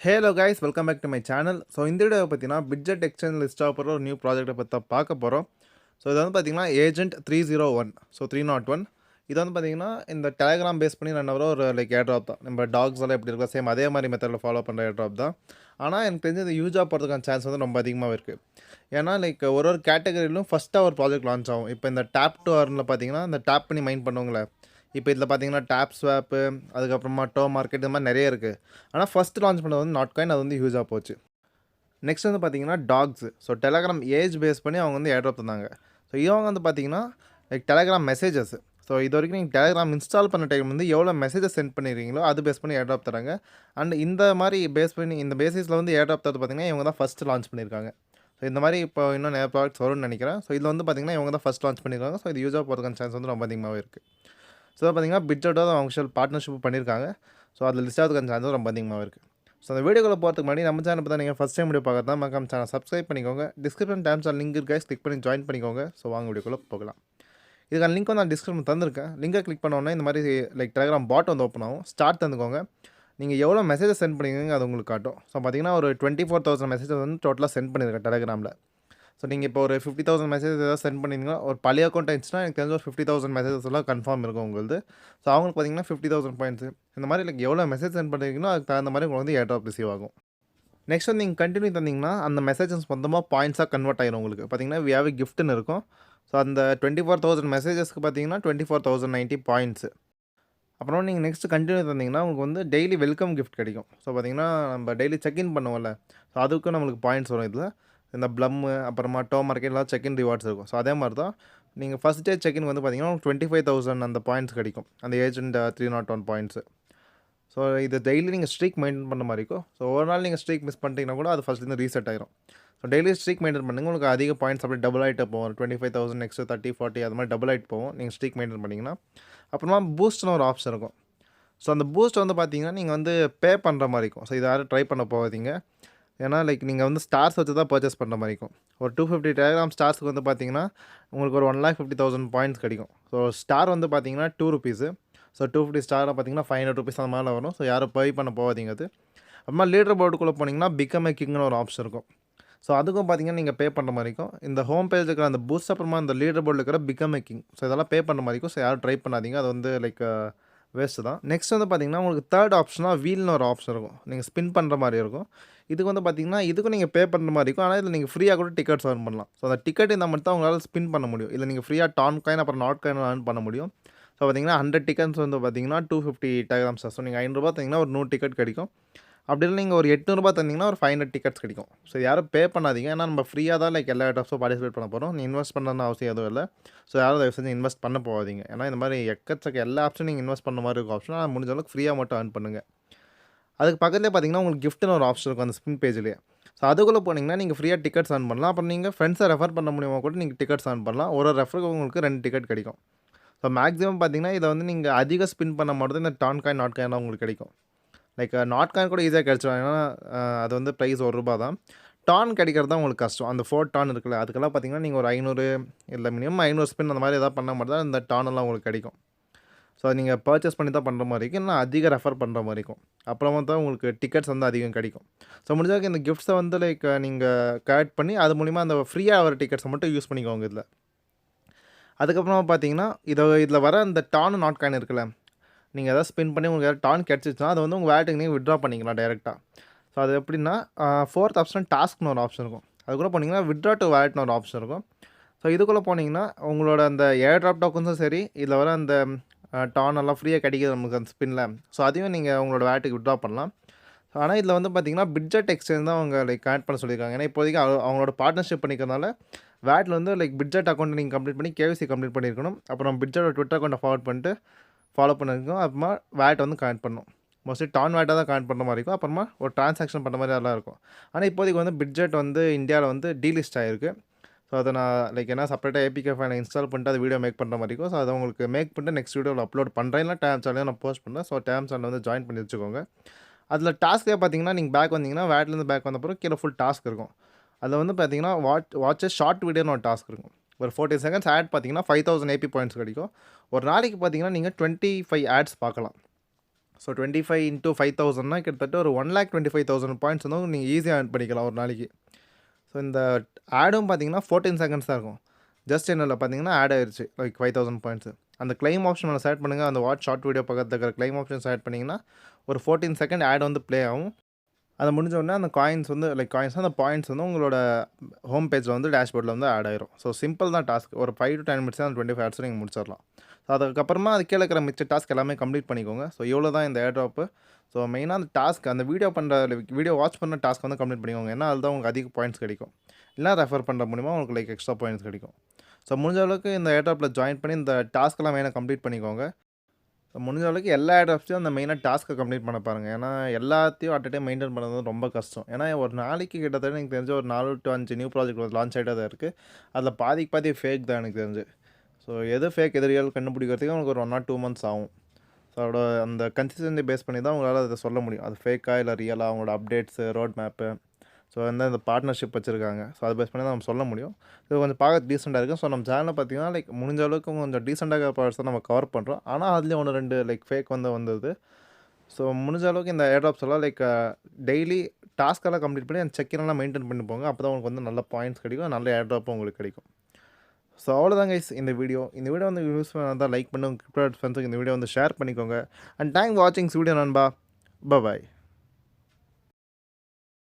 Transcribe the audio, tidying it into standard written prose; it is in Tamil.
Hello guys, welcome back to my channel. So இந்த வீடியோவை பார்த்தீங்கன்னா பிட்ஜெட் எக்ஸ்சேஞ்ச் லிஸ்ட் ஆஃபர் ஒரு நியூ ப்ராஜெக்ட்டை பற்றி பார்க்க போகிறோம். ஸோ இது வந்து பார்த்தீங்கன்னா ஏஜென்ட் 301, ஸோ 301. இது வந்து பார்த்தீங்கன்னா இந்த டெலகிராம் பேஸ் பண்ணி ரன் ஆகிற ஒரு ஏர் ட்ராப் தான். நம்ம டாக்ஸ் எல்லாம் எப்படி இருக்கோ சேம் அதே மாதிரி மெத்தடில் ஃபாலோ பண்ணுற ஏர் ட்ராப் தான். ஆனால் எனக்கு தெரிஞ்சு இது யூஸாக போகிறதுக்கான சான்ஸ் வந்து ரொம்ப அதிகமாக இருக்குது. ஏன்னா ஒரு ஒரு கேட்டகரியிலும் ஃபஸ்ட்டாக ஒரு ப்ராஜெக்ட் லான்ச் ஆகும். இப்போ இந்த டேப் டு அர்னில் பார்த்தீங்கன்னா இந்த டேப் பண்ணி மைண்ட் பண்ணுவாங்களே, இப்போ இதில் பார்த்தீங்கன்னா டேப் ஸ்வாப்பு, அதுக்கப்புறமா டோ மார்க்கெட், இந்த மாதிரி நிறைய இருக்குது. ஆனால் ஃபஸ்ட்டு லான்ச் பண்ணது வந்து நாட்காயின், அது வந்து யூஸாக போச்சு. நெக்ஸ்ட் வந்து பார்த்தீங்கன்னா டாக்ஸ். ஸோ டெலகிராம் ஏஜ் பேஸ் பண்ணி அவங்க வந்து ஏர்ட்ராப் தந்தாங்க. ஸோ இவங்க வந்து பார்த்தீங்கன்னா டெலகிராம் மெசேஜஸ். ஸோ இது வரைக்கும் நீங்கள் டெலகிராம் இன்ஸ்டால் பண்ண டைம் வந்து எவ்வளோ மெசேஜஸ் சென்ட் பண்ணிடுறீங்களோ அது பேஸ் பண்ணி ஏர்ட்ராப் தராங்க. அண்ட் இந்த மாதிரி பேஸ் பண்ணி இந்த பேசிஸில் வந்து ஏர்ட்ராப் தரது பார்த்தீங்கன்னா இவங்க தான் ஃபஸ்ட்டு லான்ச் பண்ணியிருக்காங்க. ஸோ இந்த மாதிரி இப்போ இன்னும் நிறைய ப்ராடக்ட்ஸ் வரும்னு நினைக்கிறேன். ஸோ இதில் வந்து பார்த்தீங்கன்னா இவங்க தான் ஃபஸ்ட் லான்ச் பண்ணியிருக்காங்க. ஸோ இது யூஸாக போகிறதுக்கான சான்ஸ் வந்து ரொம்ப அதிகமாகவே இருக்குது. ஸோ பார்த்தீங்கன்னா பிட்ஜெட்டோட அவங்க பார்ட்னர்ஷிப் பண்ணியிருக்காங்க. ஸோ அதில் லிஸ்ட் ஆகிறதுக்கான சான்ஸ் ரொம்ப அதிகமாக இருக்குது. ஸோ அந்த வீடியோக்குள்ள போகிறதுக்கு முன்னாடி நம்ம சேனல் பார்த்தா நீங்கள் ஃபஸ்ட் டைம் வீடியோ பார்க்குறதா மறக்காம சேனல் சப்ஸ்கிரைப் பண்ணிக்கோங்க. டிஸ்கிரிப்ஷன் டைம்ஸ் லிங்க் இருக்கு, கிளிக் பண்ணி ஜாயின் பண்ணிக்கோங்க. ஸோ வாங்க வீடியோக்குள்ளே போகலாம். இதுக்கான லிங்க் வந்து நான் டிஸ்கிரிப்ஷன் தந்திருக்கேன். லிங்கை கிளிக் பண்ணோன்னே இந்த மாதிரி டெலகிராம் பாட் வந்து ஓப்பன் ஆகும். ஸ்டார்ட் தந்துக்கோங்க. நீங்கள் எவ்வளோ மெசேஜஸ் சென்ட் பண்ணிக்கிறீங்க அது உங்களுக்கு காட்டும். ஸோ பார்த்தீங்கன்னா ஒரு 24,000 மெசேஜஸ் வந்து டோட்டலாக சென்ட் பண்ணியிருக்கேன் டெலகிராமில். ஸோ நீங்கள் இப்போ ஒரு 50,000 மெசேஜ் ஏதாவது சென்ட் பண்ணிங்கன்னா, ஒரு பழைய அக்கௌண்ட் ஆயிடுச்சுன்னா எனக்கு தெரிஞ்ச ஒரு 50,000 மெசேஜஸ் எல்லாம் கன்ஃபார்ம் இருக்கும் உங்களுக்கு. ஸோ அவங்களுக்கு பார்த்தீங்கன்னா 50,000 பாயிண்ட்ஸ் இந்த மாதிரி எவ்வளோ மெசேஜ் சென்ட் பண்ணிருக்கீங்களோ அதுக்கு தகுந்த மாதிரி உங்களுக்கு வந்து ஏர்ட்ராப் ரிசீவ் ஆகும். நெக்ஸ்ட் வந்து நீங்கள் கண்டினியூ தந்தீங்கன்னா அந்த மெசேஜஸ் மொத்தமாக பாயிண்ட்ஸாக கன்வெர்ட் ஆயிரும் உங்களுக்கு. பார்த்தீங்கன்னா வி ஹேவ் கிஃப்ட்னு இருக்கும். ஸோ அந்த 24,000 மெசேஜஸ்க்கு பார்த்தீங்கன்னா 24,090 பாயிண்ட்ஸ். அப்புறம் நீங்கள் நெக்ஸ்ட் கண்டினியூ தந்தீங்கன்னா உங்களுக்கு வந்து டெய்லி வெல்கம் கிஃப்ட் கிடைக்கும். ஸோ பார்த்தீங்கன்னா நம்ம டெய்லி செக்இன் பண்ணுவோம்ல, ஸோ அதுக்கும் நம்மளுக்கு பாயிண்ட்ஸ் வரும். இதில் இந்த ப்ளம்மு, அப்புறமா டோ மார்க்கெட்லாம் செக்இன் ரிவார்ட்ஸ் இருக்கும். ஸோ அதே மாதிரி தான் நீங்கள் ஃபஸ்ட் டே செக்இன் வந்து பார்த்தீங்கன்னா 25,000 அந்த பாயிண்ட்ஸ் கிடைக்கும், அந்த ஏஜென்ட் 301 பாயிண்ட்ஸு. ஸோ இது டெய்லி நீங்கள் ஸ்ட்ரீக் மெயின்டைன் பண்ண மாதிரி இருக்கும். ஸோ ஒரு நாள் நீங்கள் ஸ்ட்ரீக் மிஸ் பண்ணிட்டீங்கன்னா கூட அது ஃபஸ்ட்லேருந்து ரீசெட் ஆயிரும். ஸோ டெய்லி ஸ்ட்ரீக் மெயின்டைன் பண்ணுங்கள், உங்களுக்கு அதிக பாயிண்ட்ஸ் அப்படியே டபுள் ஆகிட்டு போகும். 25,000 நெக்ஸ்ட் 30, 40 அது மாதிரி டபுள் ஆகிட்டு போகும் நீங்கள் ஸ்ட்ரீக் மெயின்டைன் பண்ணிங்கன்னா. அப்புறமா பூஸ்ட்னு ஒரு ஆப்ஷன் இருக்கும். ஸோ அந்த பூஸ்ட் வந்து பார்த்தீங்கன்னா நீங்கள் வந்து பே பண்ணுற மாதிரி இருக்கும். ஸோ இதை யாரும் ட்ரை பண்ண போகாதீங்க. ஏன்னா நீங்கள் வந்து ஸ்டார்ஸ் வச்சு தான் பர்ச்சேஸ் பண்ணுற மாதிரி இருக்கும். ஒரு 250 டெலகிராம் ஸ்டார்ஸ்க்கு வந்து பார்த்தீங்கன்னா உங்களுக்கு ஒரு 1,50,000 பாயிண்ட்ஸ் கிடைக்கும். ஸோ ஸ்டார் வந்து பார்த்தீங்கன்னா 2 ருபீஸு. ஸோ 250 ஸ்டாரை பார்த்தீங்கன்னா 500 ருபீஸ் அந்த மாதிரி வரும். ஸோ யாரும் பே பண்ண போகாதீங்க அது. அப்புறமா லீடர் போர்டுக்குள்ளே போனீங்கன்னா பிகம் ஏ கிங்னு ஒரு ஆப்ஷன் இருக்கும். ஸோ அதுக்கும் பார்த்தீங்கன்னா நீங்கள் பே பண்ணுற மாதிரி இருக்கும். இந்த ஹோம் பேஜ் இருக்கிற அந்த பூஸ்ட், அப்புறமா இந்த லீடர் போர்டில் இருக்கிற பிகம் ஏ கிங், ஸோ இதெல்லாம் பே பண்ணுற மாதிரி இருக்கும். ஸோ யாரும் ட்ரை பண்ணாதீங்க, அது வந்து வேஸ்ட்டு தான். நெக்ஸ்ட் வந்து பார்த்தீங்கன்னா உங்களுக்கு தேர்ட் ஆப்ஷனாக வீல்னு ஒரு ஆப்ஷன் இருக்கும். நீங்கள் ஸ்பின் பண்ணுற மாதிரி இருக்கும். இதுக்கு வந்து பார்த்தீங்கன்னா இதுக்கும் நீங்கள் பே பண்ணுற மாதிரி இருக்கும். ஆனால் இதில் நீங்கள் ஃப்ரீயாக கூட டிக்கெட்ஸ் ஏர்ன் பண்ணலாம். ஸோ அந்த டிக்கெட் இருந்தால் மட்டும் தான் உங்களால் ஸ்பின் பண்ண முடியும். இல்லை நீங்கள் ஃப்ரீயாக டான் காயின் அப்புறம் நாட் காயின் ஏர்ன் பண்ண முடியும். ஸோ பார்த்தீங்கன்னா 100 டிக்கெட்ஸ் வந்து பார்த்தீங்கன்னா 250 டெலகிராம் ஸ்டார்ஸ். ஸோ நீங்கள் 500 தந்தீங்கன்னா ஒரு 100 டிக்கெட் கிடைக்கும். அப்படி இல்லை நீங்கள் ஒரு 800 தந்தீங்கன்னா ஒரு 500 டிக்கெட்ஸ் கிடைக்கும். ஸோ யாரும் பே பண்ணாதீங்க. ஏன்னா நம்ம ஃப்ரீயாக தான் எல்லா டாப்ஸும் பார்ட்டிசிபேட் பண்ண போகிறோம். நீங்கள் இன்வெஸ்ட் பண்ணணும்னு அவசியம் எதுவும் இல்லை. ஸோ யாரும் தயவு செஞ்சு இன்வெஸ்ட் பண்ண போகாதீங்க. ஏன்னா இந்த மாதிரி எக்கச்சக்க எல்லா ஆப்ஷனும் நீங்கள் இன்வெஸ்ட் பண்ண மாதிரி இருக்கும் ஆப்ஷன். ஆனால் முடிஞ்ச அளவுக்கு ஃப்ரீயாக மட்டும் ஏர்ன் பண்ணுங்கள். அதுக்கு பக்கத்துலேயே பார்த்தீங்கன்னா உங்களுக்கு கிஃப்ட்னு ஒரு ஆப்ஷன் இருக்கும் அந்த ஸ்பின் பேஜ்லேயே. ஸோ அதுக்குள்ளே போனீங்கன்னா நீங்கள் ஃப்ரீயாக டிக்கெட்ஸ் ஏர்ன் பண்ணலாம். அப்புறம் நீங்கள் ஃப்ரெண்ட்ஸை ரெஃபர் பண்ண முடியுமா கூட நீங்கள் டிக்கெட்ஸ் ஏர்ன் பண்ணலாம். ஒரு ரெஃபருக்கு உங்களுக்கு 2 டிக்கெட் கிடைக்கும். ஸோ மேக்ஸிமம் பார்த்தீங்கன்னா இதை வந்து நீங்கள் அதிக ஸ்பின் பண்ண மட்டும் இந்த டான் காயின் நாட் காயின்லாம் உங்களுக்கு கிடைக்கும். நாட் காயின் கூட ஈஸியாக கிடச்சிடும். ஏன்னா அது வந்து ப்ரைஸ் ₹1 தான். டான் கிடைக்கிறது தான் உங்களுக்கு கஷ்டம். அந்த 4 டான் இருக்குல்ல, அதுக்கெல்லாம் பார்த்தீங்கன்னா நீங்கள் ஒரு 500 இல்லை மினிமம் 500 ஸ்பின் அந்த மாதிரி எதாவது பண்ணால் மட்டும் தான் இந்த டானெல்லாம் உங்களுக்கு கிடைக்கும். ஸோ நீங்கள் பர்ச்சேஸ் பண்ணி தான் பண்ணுற மாதிரி இருக்கும், இல்லை அதிக ரெஃபர் பண்ணுற மாதிரி இருக்கும். அப்புறமா தான் உங்களுக்கு டிக்கெட்ஸ் வந்து அதிகம் கிடைக்கும். ஸோ முடிஞ்சாக்க இந்த கிஃப்ட்ஸை வந்து நீங்கள் கலெக்ட் பண்ணி அது மூலிமா அந்த ஃப்ரீயாக வர டிக்கெட்ஸை மட்டும் யூஸ் பண்ணிக்கோங்க இதில். அதுக்கப்புறமா பார்த்தீங்கன்னா இதில் வர அந்த டான் நாட் காயின் இருக்குல்ல, நீங்கள் எதாவது ஸ்பின் பண்ணி உங்களுக்கு எதாவது டான் கிடச்சிச்சுன்னா அதை வந்து உங்கள் வேலெட்டுக்கு நீங்கள் விட்ரா பண்ணிக்கலாம் டைரெக்டாக. ஸோ அது எப்படின்னா 4th ஆப்ஷன் டாஸ்க்னு ஒரு ஆப்ஷன் இருக்கும். அதுக்குள்ளே போனீங்கன்னா விட்ரா டு வேலெட்னு ஒரு ஆப்ஷன் இருக்கும். ஸோ இதுக்குள்ளே போனீங்கன்னா உங்களோட அந்த ஏர் ட்ராப் டோக்கன்ஸும் சரி, இதில் வர அந்த டான் எல்லாம் ஃப்ரீயாக கிடைக்கிது நமக்கு அந்த ஸ்பின்னில். ஸோ அதையும் நீங்கள் உங்களோட வேலெட்டுக்கு விட்ரா பண்ணலாம். ஸோ ஆனால் இதில் வந்து பார்த்தீங்கன்னா பிட்ஜெட் எக்ஸ்சேஞ்ச் தான் அவங்க கனெக்ட் பண்ண சொல்லியிருக்காங்க. ஏன்னா இப்போதைக்கு அவங்களோட பார்ட்னர்ஷிப் பண்ணிக்கிறதுனால வேட்டில் வந்து பிட்ஜெட் அக்கௌண்ட் நீங்கள் கம்ப்ளீட் பண்ணி கேவிசி கம்ப்ளீட் பண்ணியிருக்கணும். அப்புறம் பிட்ஜெட்டோட ட்விட்டர் அக்கௌண்ட்டை ஃபாலோ பண்ணியிருக்கோம். அப்புறமா வேட் வந்து கனெக்ட் பண்ணணும். மோஸ்ட்லி டான் வேட்டாக தான் கனெக்ட் பண்ணுற மாதிரி இருக்கும். அப்புறமா ஒரு ட்ரான்சாக்ஷன் பண்ணுற மாதிரி அதெல்லாம் இருக்கும். ஆனால் இப்போதைக்கு வந்து பிட்ஜெட் வந்து இந்தியாவில் வந்து டீலிஸ்ட் ஆகிருக்கு. ஸோ அதை நான் என்ன செப்பரேட்டாக ஏபிகே ஃபைலை இன்ஸ்டால் பண்ணிட்டு அது வீடியோ மேக் பண்ணுற மாதிரி இருக்கும். ஸோ அதை உங்களுக்கு மேக் பண்ணிட்டு நெக்ஸ்ட் வீடியோவில் அப்லோட் பண்ணுறேன். இல்லை டேம் சேனலில் நான் போஸ்ட் பண்ணுறேன். ஸோ டேம் சேனல் வந்து ஜாயின் பண்ணி வச்சுக்கோங்க. அதில் டாஸ்க்கே பார்த்தீங்கன்னா நீங்கள் பேக் வந்தீங்கன்னா வேட்லேருந்து பேக் வந்த பிறகு கீழே ஃபுல் டாஸ்க் இருக்கும். அதில் வந்து பார்த்தீங்கன்னா வாட்ச் ஷார்ட் வீடியோன்னு ஒரு டாஸ்க் இருக்கும். ஒரு 40 செகண்ட்ஸ் ஆட் பார்த்தீங்கன்னா 5,000 AP பாயிண்ட்ஸ் கிடைக்கும். ஒரு நாளைக்கு பார்த்தீங்கன்னா நீங்கள் 25 ஆட்ஸ் பார்க்கலாம். ஸோ 25 இன்ட்டு 5000னா கிட்டத்தட்ட ஒரு 1,25,000 பாயிண்ட்ஸ் வந்து நீங்கள் ஈஸியாக ஏர்ன் பண்ணிக்கலாம் ஒரு நாளைக்கு. ஸோ இந்த ஆடும் பார்த்தீங்கன்னா 14 செகண்ட்ஸ் தான் இருக்கும். ஜஸ்ட் என்னில் பார்த்தீங்கன்னா ஆட் ஆயிடுச்சு லைக் 5000 பாயிண்ட்ஸு. அந்த கிளைம் ஆப்ஷன் மேலே செலக்ட் பண்ணுங்கள். அந்த வாட்ச் ஷார்ட் வீடியோ பக்கத்தில் இருக்கிற கிளைம் ஆப்ஷன் செலக்ட் பண்ணிங்கன்னா ஒரு 14 செகண்ட் ஆட் வந்து ப்ளே ஆகும். அது முடிஞ்ச உடனே அந்த காயின்ஸ் வந்து அந்த பாயிண்ட்ஸ் வந்து உங்களோட ஹோம் பேஜில் வந்து டேஷ்போர்டில் வந்து ஆட் ஆயிரும். ஸோ சிம்பிள் தான் டாஸ்க். ஒரு 5 to 10 மினிட்ஸ் தான் அந்த 25 ஆட்ஸும் நீங்கள் முடிச்சிடலாம். ஸோ அதுக்கப்புறமா அது கீழே இருக்கிற மிச்ச டாஸ்க் எல்லாமே கம்ப்ளீட் பண்ணிக்கோங்க. ஸோ இவ்வளோ தான் இந்த ஏர் ட்ராப்பு. ஸோ மெயினாக அந்த டாஸ்க் அந்த வீடியோ வாட்ச் பண்ண டாஸ்க் வந்து கம்ப்ளீட் பண்ணிக்கோங்க. ஏன்னா அதுதான் உங்களுக்கு அதிக பாயிண்ட்ஸ் கிடைக்கும். இல்லை ரெஃபர் பண்ணுற மூலிமா உங்களுக்கு லைக் எக்ஸ்ட்ரா பாயிண்ட்ஸ் கிடைக்கும். ஸோ முடிஞ்ச அளவுக்கு இந்த ஏர் ட்ராப்பில் ஜாயின் பண்ணி இந்த டாஸ்க்கெல்லாம் மெயினாக கம்ப்ளீட் பண்ணிக்கோங்க. முடிஞ்ச அளவுக்கு எல்லா ஏர்ட்ராப்ஸையும் அந்த மெயினாக டாஸ்க்கை கம்ப்ளீட் பண்ண பாருங்கள். ஏன்னா எல்லாத்தையும் அட் டைம் மெயின்டைன் பண்ணுறது ரொம்ப கஷ்டம். ஏன்னா ஒரு நாளைக்கு கிட்டத்தட்ட எனக்கு தெரிஞ்ச ஒரு 4 to 5 நியூ ப்ராஜெக்ட் லான்ச் ஆகிட்டே தான் இருக்குது. அதில் பாதி ஃபேக் தான் எனக்கு தெரிஞ்சு. ஸோ எது ஃபேக் எது ரியல் கண்டுபிடிக்கிறதுக்கு உங்களுக்கு ஒரு 1 or 2 months ஆகும். ஸோ அதோட அந்த கன்சிஸ்டன்சி பேஸ் பண்ணி தான் உங்களால் அதை சொல்ல முடியும். அது ஃபேக்காக இல்லை ரியலாக அவங்களோட அப்டேட்ஸு ரோட் மேப்பு ஸோ இந்த பார்ட்னர்ஷிப் வச்சுருக்காங்க. ஸோ அதை பேஸ் பண்ணி தான் நம்ம சொல்ல முடியும். இது கொஞ்சம் பார்க்க டீசெண்டாக இருக்குது. ஸோ நம்ம சேனலில் பார்த்தீங்கன்னா லைக் முடிஞ்ச அளவுக்கு கொஞ்சம் டீசெண்டாக ப்ராடக்ட்ஸ் தான் நம்ம கவர் பண்ணுறோம். ஆனால் அதுலேயும் 1-2 லைக் ஃபேக் வந்தது. ஸோ முடிஞ்ச அளவுக்கு இந்த ஏர்ட்ராப்ஸ் எல்லாம் லைக் டெய்லி டாஸ்க்கெல்லாம் கம்ப்ளீட் பண்ணி அந்த செக்கினெல்லாம் மெயின்டைன் பண்ணி போங்க. அப்போ தான் உங்களுக்கு வந்து நல்ல பாயிண்ட்ஸ் கிடைக்கும். நல்ல ஏர்ட்ராப்பும் உங்களுக்கு கிடைக்கும். ஸோ அவ்வளோதான் கைஸ் இந்த வீடியோ வந்து யூஸ்ஃபுல்லாக இருந்தால் லைக் பண்ணி உங்கள் ஃப்ரெண்ட்ஸுக்கு இந்த வீடியோ வந்து ஷேர் பண்ணிக்கோங்க. அண்ட் தேங்க் வாட்சிங்ஸ் வீடியோ நண்பா. பாய்.